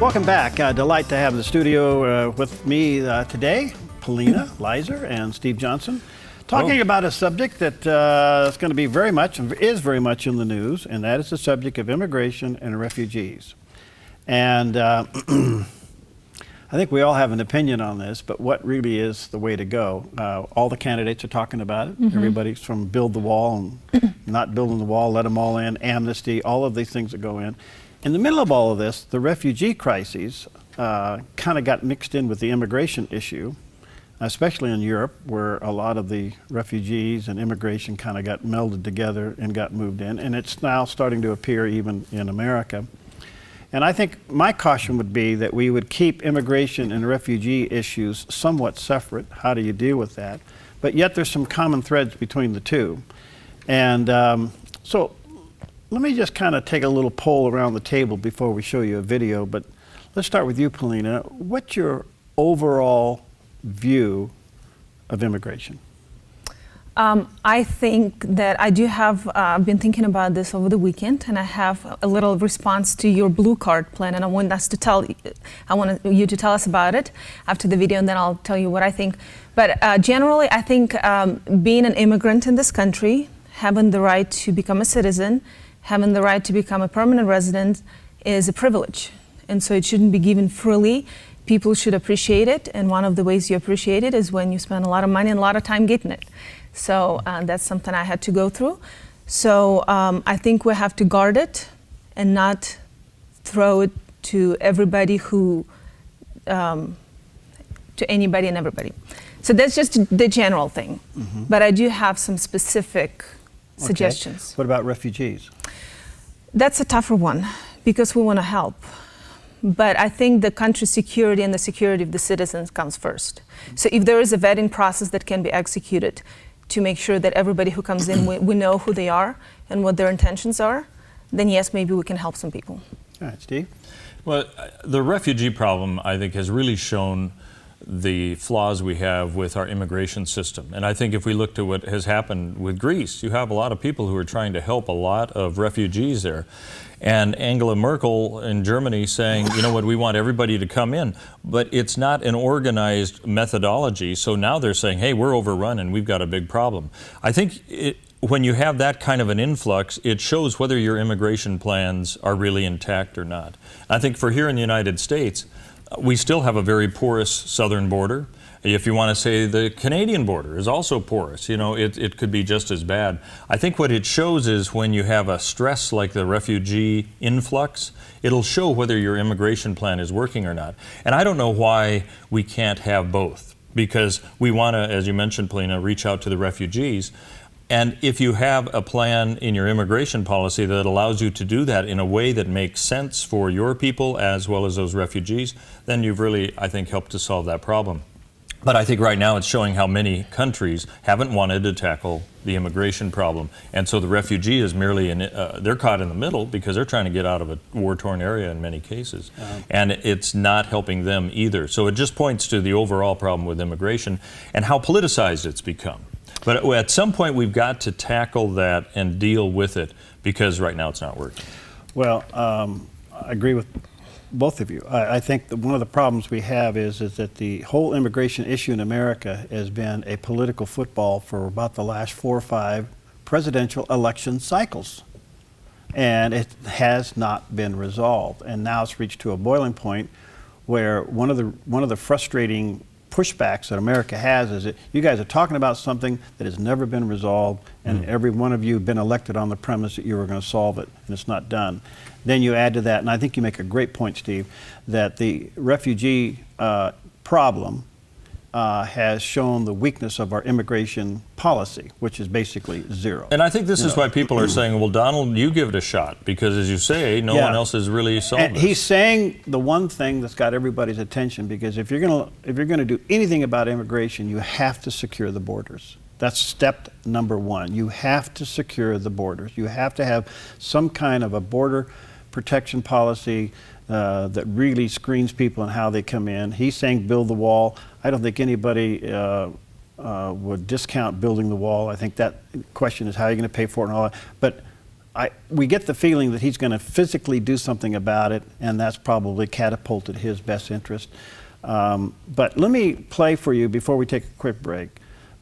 Welcome back. Delight to have in the studio with me today, Polina, Lizer, and Steve Johnson, talking about a subject that is going to be very much in the news, and that is the subject of immigration and refugees. And I think we all have an opinion on this, but what really is the way to go? All the candidates are talking about it. Everybody's from build the wall and not building the wall, let them all in, amnesty, all of these things that go in. In the middle of all of this, the refugee crises kind of got mixed in with the immigration issue, especially in Europe, where a lot of the refugees and immigration kind of got melded together and got moved in. And it's now starting to appear even in America. And I think my caution would be that we would keep immigration and refugee issues somewhat separate. How do you deal with that? But yet there's some common threads between the two. And so let me just kind of take a little poll around the table before we show you a video. But let's start with you, Polina. What's your overall view of immigration? I think that I do have, I've been thinking about this over the weekend, and I have a little response to your blue card plan, and I want you to tell us about it after the video, and then I'll tell you what I think. But generally, I think being an immigrant in this country, having the right to become a citizen, having the right to become a permanent resident is a privilege, and so it shouldn't be given freely. People should appreciate it, and one of the ways you appreciate it is when you spend a lot of money and a lot of time getting it. So that's something I had to go through. So I think we have to guard it and not throw it to everybody who, to anybody and everybody. So that's just the general thing. But I do have some specific suggestions. What about refugees? That's a tougher one because we want to help. But I think the country's security and the security of the citizens comes first. So if there is a vetting process that can be executed to make sure that everybody who comes in, we know who they are and what their intentions are, then yes, maybe we can help some people. All right, Steve? Well, the refugee problem, I think, has really shown the flaws we have with our immigration system. And I think if we look to what has happened with Greece, you have a lot of people who are trying to help a lot of refugees there. And Angela Merkel in Germany saying, you know what, we want everybody to come in. But it's not an organized methodology, so now they're saying, hey, we're overrun and we've got a big problem. I think when you have that kind of an influx, it shows whether your immigration plans are really intact or not. I think for here in the United States, we still have a very porous southern border. If you want to say the Canadian border is also porous, you know, it could be just as bad. I think what it shows is when you have a stress like the refugee influx, it'll show whether your immigration plan is working or not. And I don't know why we can't have both, because we want to, as you mentioned, Polina, reach out to the refugees. And if you have a plan in your immigration policy that allows you to do that in a way that makes sense for your people as well as those refugees, then you've really, I think, helped to solve that problem. But I think right now it's showing how many countries haven't wanted to tackle the immigration problem. And so the refugee is merely, they're caught in the middle because they're trying to get out of a war-torn area in many cases. And it's not helping them either. So it just points to the overall problem with immigration and how politicized it's become. But at some point we've got to tackle that and deal with it because right now it's not working. Well, I agree with both of you. I think that one of the problems we have is that the whole immigration issue in America has been a political football for about the last 4 or 5 presidential election cycles. And it has not been resolved. And now it's reached to a boiling point where one of the frustrating pushbacks that America has is that you guys are talking about something that has never been resolved, and every one of you have been elected on the premise that you were going to solve it, and it's not done. Then you add to that, and I think you make a great point, Steve, that the refugee problem has shown the weakness of our immigration policy, which is basically zero. And I think this is why people are saying, well, Donald, you give it a shot, because as you say, no one else has really solved this. He's saying the one thing that's got everybody's attention, because if you're going to do anything about immigration, you have to secure the borders. That's step number one. You have to secure the borders. You have to have some kind of a border protection policy that really screens people and how they come in. He's saying build the wall. I don't think anybody would discount building the wall. I think that question is how you're going to pay for it and all that. But we get the feeling that he's going to physically do something about it, and that's probably catapulted his best interest. But let me play for you before we take a quick break.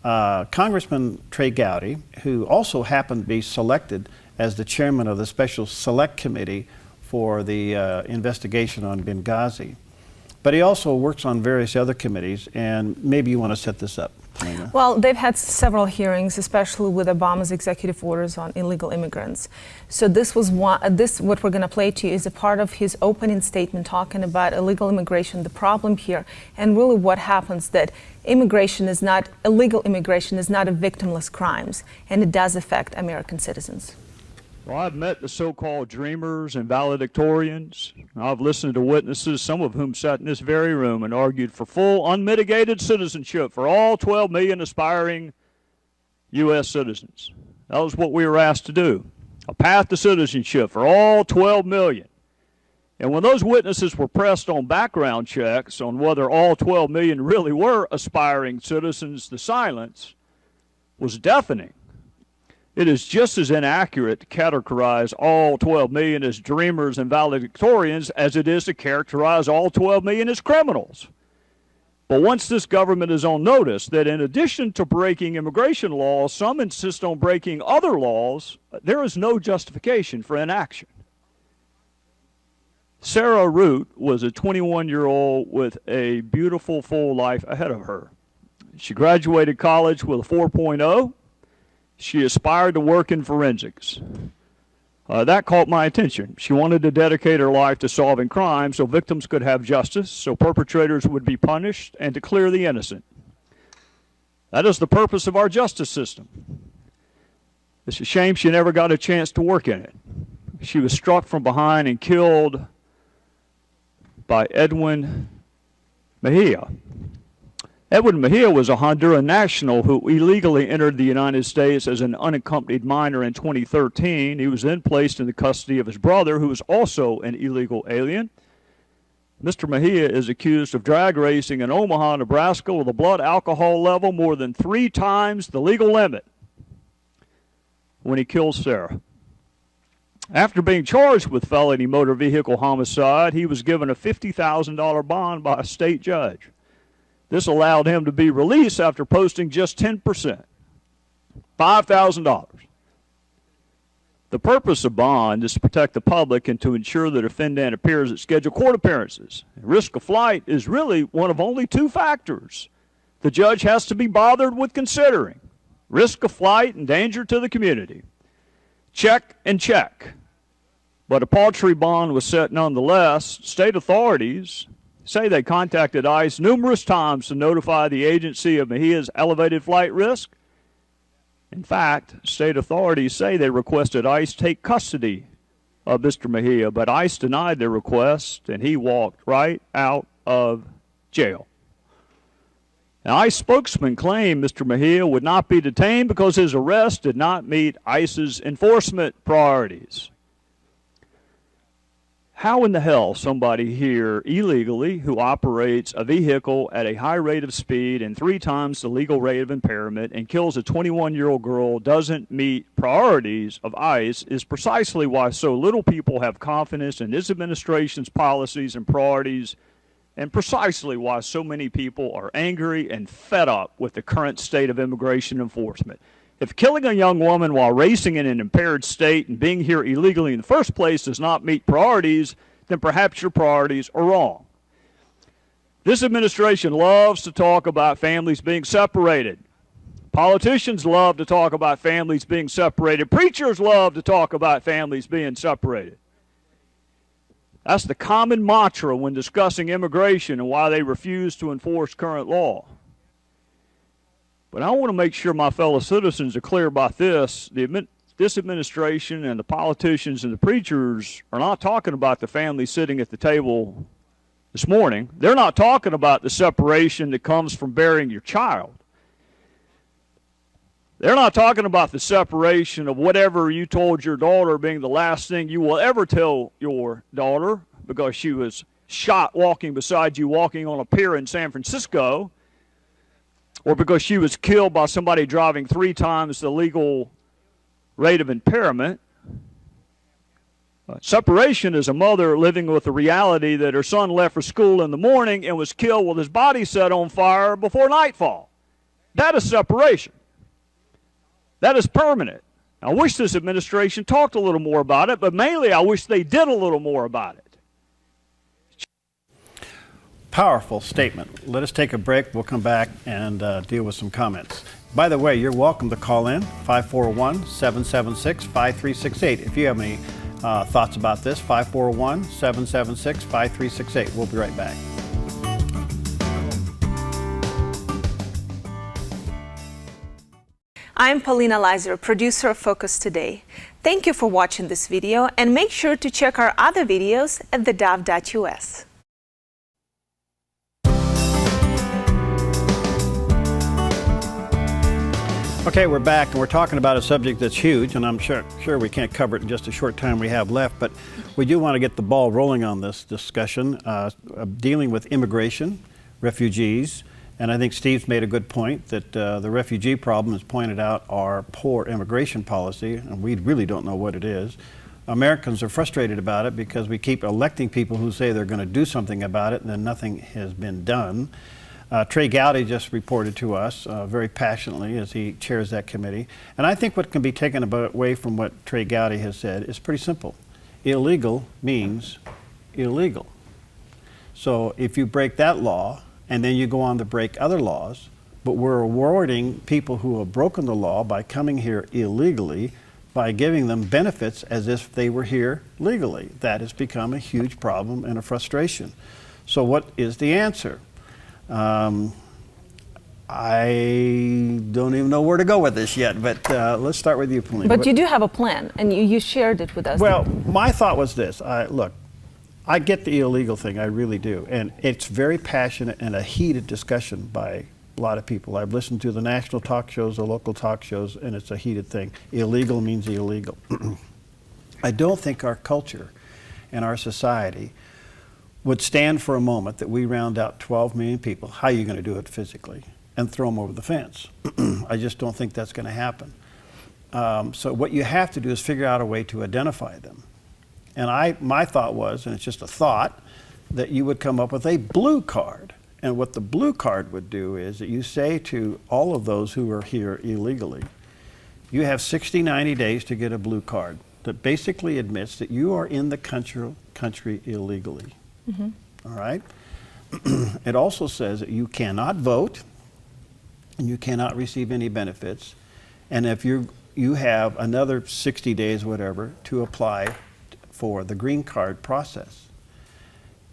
Congressman Trey Gowdy, who also happened to be selected as the chairman of the Special Select Committee for the investigation on Benghazi. But he also works on various other committees, and maybe you want to set this up, Polina. Well, they've had several hearings, especially with Obama's executive orders on illegal immigrants. So this was what we're going to play to you is a part of his opening statement talking about illegal immigration, the problem here, and really what happens that illegal immigration is not a victimless crimes, and it does affect American citizens. Well, I've met the so-called dreamers and valedictorians. I've listened to witnesses, some of whom sat in this very room and argued for full, unmitigated citizenship for all 12 million aspiring U.S. citizens. That was what we were asked to do, a path to citizenship for all 12 million. And when those witnesses were pressed on background checks on whether all 12 million really were aspiring citizens, the silence was deafening. It is just as inaccurate to categorize all 12 million as dreamers and valedictorians as it is to characterize all 12 million as criminals. But once this government is on notice that in addition to breaking immigration laws, some insist on breaking other laws, there is no justification for inaction. Sarah Root was a 21-year-old with a beautiful full life ahead of her. She graduated college with a 4.0. She aspired to work in forensics. That caught my attention. She wanted to dedicate her life to solving crime so victims could have justice, so perpetrators would be punished, and to clear the innocent. That is the purpose of our justice system. It's a shame she never got a chance to work in it. She was struck from behind and killed by Edwin Mejia. Edwin Mejia was a Honduran national who illegally entered the United States as an unaccompanied minor in 2013. He was then placed in the custody of his brother, who was also an illegal alien. Mr. Mejia is accused of drag racing in Omaha, Nebraska, with a blood alcohol level more than 3 times the legal limit when he killed Sarah. After being charged with felony motor vehicle homicide, he was given a $50,000 bond by a state judge. This allowed him to be released after posting just 10%, $5,000. The purpose of bond is to protect the public and to ensure the defendant appears at scheduled court appearances. Risk of flight is really one of only 2 factors the judge has to be bothered with considering: risk of flight and danger to the community. Check and check. But a paltry bond was set nonetheless. State authorities say they contacted ICE numerous times to notify the agency of Mejia's elevated flight risk. In fact, state authorities say they requested ICE take custody of Mr. Mejia, but ICE denied their request, and he walked right out of jail. Now, ICE spokesman claimed Mr. Mejia would not be detained because his arrest did not meet ICE's enforcement priorities. How in the hell somebody here illegally who operates a vehicle at a high rate of speed and 3 times the legal rate of impairment and kills a 21-year-old girl doesn't meet priorities of ICE is precisely why so little people have confidence in this administration's policies and priorities, and precisely why so many people are angry and fed up with the current state of immigration enforcement. If killing a young woman while racing in an impaired state and being here illegally in the first place does not meet priorities, then perhaps your priorities are wrong. This administration loves to talk about families being separated. Politicians love to talk about families being separated. Preachers love to talk about families being separated. That's the common mantra when discussing immigration and why they refuse to enforce current law. But I want to make sure my fellow citizens are clear about this. This administration and the politicians and the preachers are not talking about the family sitting at the table this morning. They're not talking about the separation that comes from bearing your child. They're not talking about the separation of whatever you told your daughter being the last thing you will ever tell your daughter because she was shot walking beside you walking on a pier in San Francisco, or because she was killed by somebody driving 3 times the legal rate of impairment. Separation is a mother living with the reality that her son left for school in the morning and was killed with his body set on fire before nightfall. That is separation. That is permanent. I wish this administration talked a little more about it, but mainly I wish they did a little more about it. Powerful statement. Let us take a break. We'll come back and deal with some comments. By the way, you're welcome to call in 541-776-5368. If you have any thoughts about this, 541-776-5368. We'll be right back. I'm Polina, producer of Focus Today. Thank you for watching this video, and make sure to check our other videos at theDove.us. Okay, we're back, and we're talking about a subject that's huge, and I'm sure we can't cover it in just a short time we have left, but we do want to get the ball rolling on this discussion, dealing with immigration, refugees, and I think Steve's made a good point that the refugee problem, as pointed out, our poor immigration policy, and we really don't know what it is. Americans are frustrated about it because we keep electing people who say they're going to do something about it, and then nothing has been done. Trey Gowdy just reported to us very passionately as he chairs that committee. And I think what can be taken away from what Trey Gowdy has said is pretty simple. Illegal means illegal. So if you break that law and then you go on to break other laws, but we're rewarding people who have broken the law by coming here illegally by giving them benefits as if they were here legally. That has become a huge problem and a frustration. So what is the answer? I don't even know where to go with this yet, but let's start with you, Polina. But you do have a plan, and you shared it with us. Well, my thought was this. Look, I get the illegal thing, I really do. And it's very passionate and a heated discussion by a lot of people. I've listened to the national talk shows, the local talk shows, and it's a heated thing. Illegal means illegal. I don't think our culture and our society would stand for a moment that we round out 12 million people. How are you going to do it physically? And throw them over the fence. I just don't think that's going to happen. So what you have to do is figure out a way to identify them. And my thought was, and it's just a thought, that you would come up with a blue card. And what the blue card would do is that you say to all of those who are here illegally, you have 60, 90 days to get a blue card that basically admits that you are in the country illegally. Mm-hmm. All right? It also says that you cannot vote and you cannot receive any benefits. And if you have another 60 days, whatever, to apply for the green card process.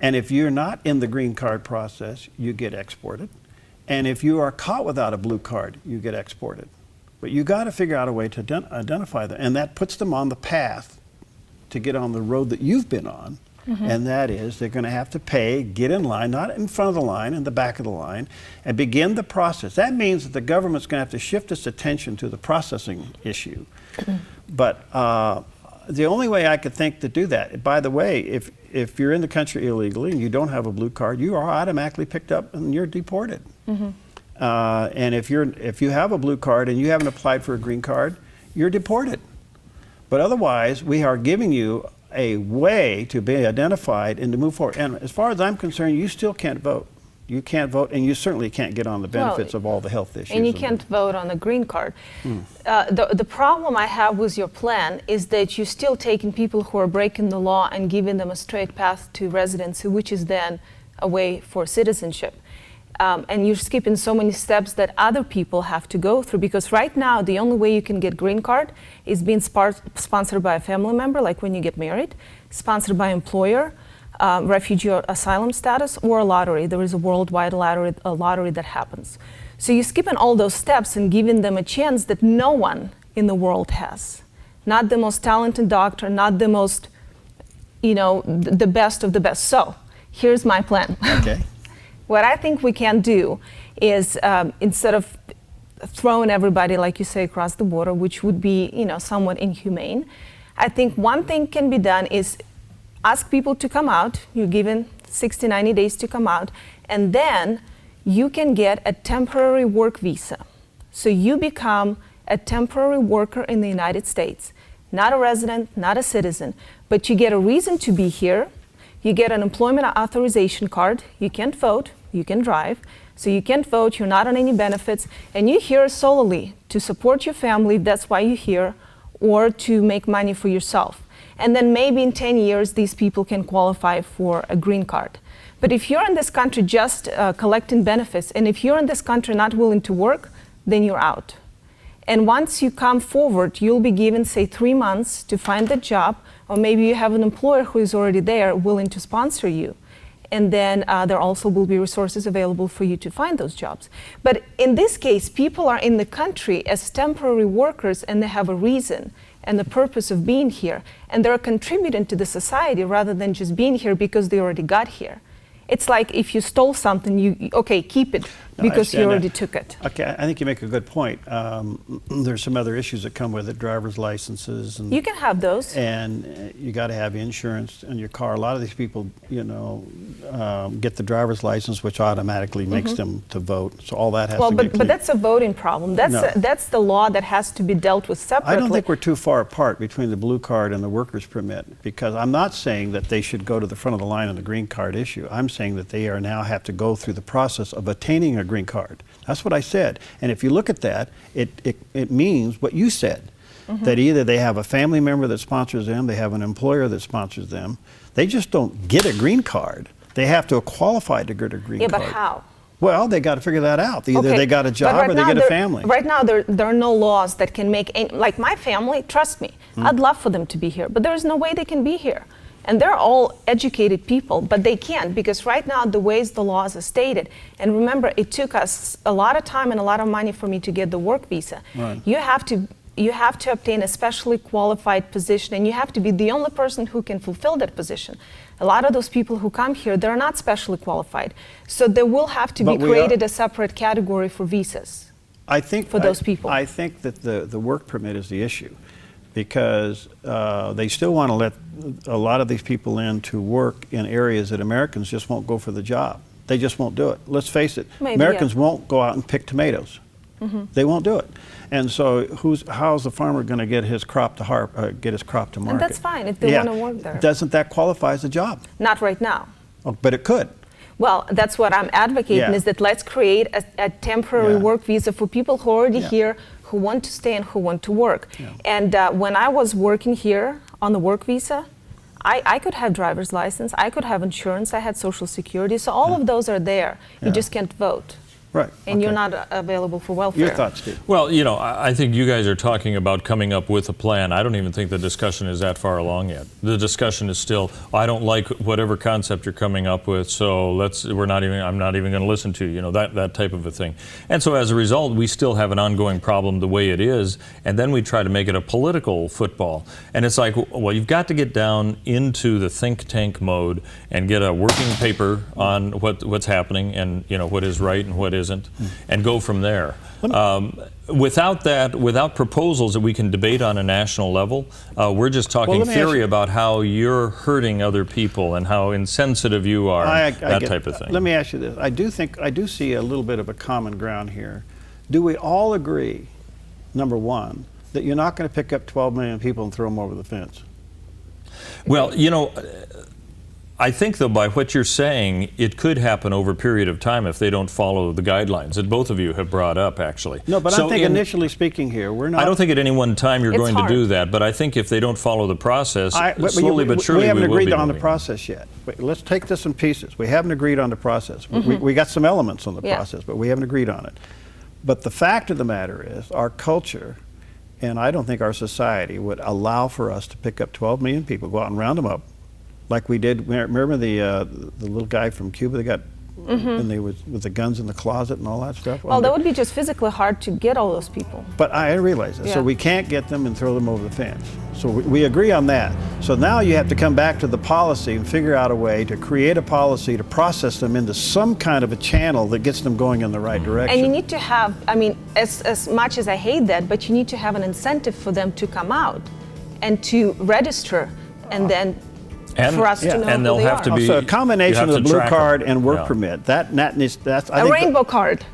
And if you're not in the green card process, you get exported. And if you are caught without a blue card, you get exported. But you got to figure out a way to identify them. And that puts them on the path to get on the road that you've been on. Mm-hmm. And that is, they're going to have to pay, get in line, not in front of the line, in the back of the line, and begin the process. That means that the government's going to have to shift its attention to the processing issue. Mm-hmm. But the only way I could think to do that, by the way, if you're in the country illegally and you don't have a blue card, you are automatically picked up and you're deported. Mm-hmm. And if you have a blue card and you haven't applied for a green card, you're deported. But otherwise, we are giving you a way to be identified and to move forward. And as far as I'm concerned, you still can't vote. You can't vote, and you certainly can't get on the benefits of all the health issues. And you can't vote on the green card. The problem I have with your plan is that you're still taking people who are breaking the law and giving them a straight path to residency, which is then a way for citizenship. And you're skipping so many steps that other people have to go through, because right now the only way you can get green card is being sponsored by a family member, like when you get married, sponsored by employer, refugee or asylum status, or a lottery. There is a worldwide lottery that happens. So you're skipping all those steps and giving them a chance that no one in the world has. Not the most talented doctor, not the most, the best of the best. So here's my plan. Okay. What I think we can do is, instead of throwing everybody, like you say, across the border, which would be, somewhat inhumane, I think one thing can be done is ask people to come out. You're given 60, 90 days to come out, and then you can get a temporary work visa. So you become a temporary worker in the United States. not a resident, not a citizen, but you get a reason to be here. You get an employment authorization card. You can't vote, you can drive. So you can't vote, you're not on any benefits, and you're here solely to support your family, that's why you're here, or to make money for yourself. And then maybe in 10 years, these people can qualify for a green card. But if you're in this country just collecting benefits, and if you're in this country not willing to work, then you're out. And once you come forward, you'll be given, say, 3 months to find a job, or maybe you have an employer who is already there willing to sponsor you. And then there also will be resources available for you to find those jobs. But in this case, people are in the country as temporary workers, and they have a reason and the purpose of being here. And they're contributing to the society rather than just being here because they already got here. It's like if you stole something, okay, keep it because you already took it. Okay, I think you make a good point. There's some other issues that come with it, driver's licenses. And, you can have those. And you got to have insurance in your car. A lot of these people, get the driver's license, which automatically makes them to vote. So all that has to be clean. But that's a voting problem. That's the law that has to be dealt with separately. I don't think we're too far apart between the blue card and the worker's permit, because I'm not saying that they should go to the front of the line on the green card issue. I'm saying that they are now have to go through the process of attaining a green card. That's what I said. And if you look at that, it means what you said, that either they have a family member that sponsors them, they have an employer that sponsors them. They just don't get a green card. They have to qualify to get a green card. Yeah, but how? Well, they got to figure that out. Either they got a job or they get a family. Right now, there are no laws that can make like my family, trust me, I'd love for them to be here, but there is no way they can be here. And they're all educated people, but they can't, because right now the ways the laws are stated, and remember, it took us a lot of time and a lot of money for me to get the work visa. Right. You have to obtain a specially qualified position, and you have to be the only person who can fulfill that position. A lot of those people who come here, they're not specially qualified. So there will have to be created a separate category for visas. I think for those people. I think that the work permit is the issue, because they still want to let a lot of these people in to work in areas that Americans just won't go for the job. They just won't do it. Let's face it, Maybe, Americans won't go out and pick tomatoes. They won't do it. And so how's the farmer going to get his crop to market? And that's fine if they want to work there. Doesn't that qualify as a job? Not right now. Oh, but it could. Well, that's what I'm advocating, is that let's create a temporary work visa for people who are already here, who want to stay and who want to work. And when I was working here on the work visa, I could have driver's license, I could have insurance, I had Social Security, so all of those are there. You just can't vote. Right. And you're not available for welfare. Your thoughts, Steve? Well, I think you guys are talking about coming up with a plan. I don't even think the discussion is that far along yet. The discussion is still, I don't like whatever concept you're coming up with, so I'm not even going to listen to you, that type of a thing. And so as a result, we still have an ongoing problem the way it is, and then we try to make it a political football. And it's like, well, you've got to get down into the think tank mode and get a working paper on what's happening and what is right and what isn't, and go from there. Without that, without proposals that we can debate on a national level, we're just talking theory about how you're hurting other people and how insensitive you are, that type of thing. Let me ask you this. I do see a little bit of a common ground here. Do we all agree, number one, that you're not going to pick up 12 million people and throw them over the fence? Well, I think, though, by what you're saying, it could happen over a period of time if they don't follow the guidelines that both of you have brought up, actually. No, but I think initially speaking here, we're not... I don't think at any one time you're going to do that, but I think if they don't follow the process, slowly but surely we haven't agreed on the moving. process yet. Wait, let's take this in pieces. We haven't agreed on the process. We got some elements on the process, but we haven't agreed on it. But the fact of the matter is, our culture, and I don't think our society, would allow for us to pick up 12 million people, go out and round them up, like we did. Remember the little guy from Cuba that got, and they with the guns in the closet and all that stuff? Well, that would be just physically hard to get all those people. But I realize that. So we can't get them and throw them over the fence. So we agree on that. So now you have to come back to the policy and figure out a way to create a policy to process them into some kind of a channel that gets them going in the right direction. And you need to have, as much as I hate that, but you need to have an incentive for them to come out and to register, and then for us to know and they'll who they have are. to be. So a combination of the blue card and work Yeah. permit. That's A rainbow card.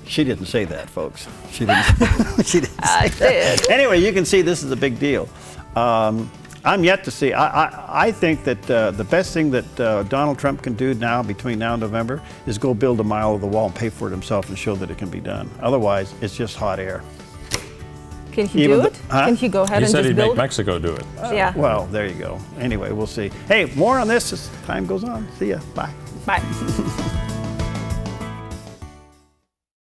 She didn't say that, folks. She didn't. She didn't I say that. did. Anyway, you can see this is a big deal. I'm yet to see. I think that the best thing that Donald Trump can do now, between now and November, is go build a mile of the wall and pay for it himself and show that it can be done. Otherwise, it's just hot air. Can he Even do the- it? huh? Can he go ahead He and said just he'd build make it? Mexico do it. Yeah. Well, there you go. Anyway, we'll see. Hey, more on this as time goes on. See ya. Bye. Bye.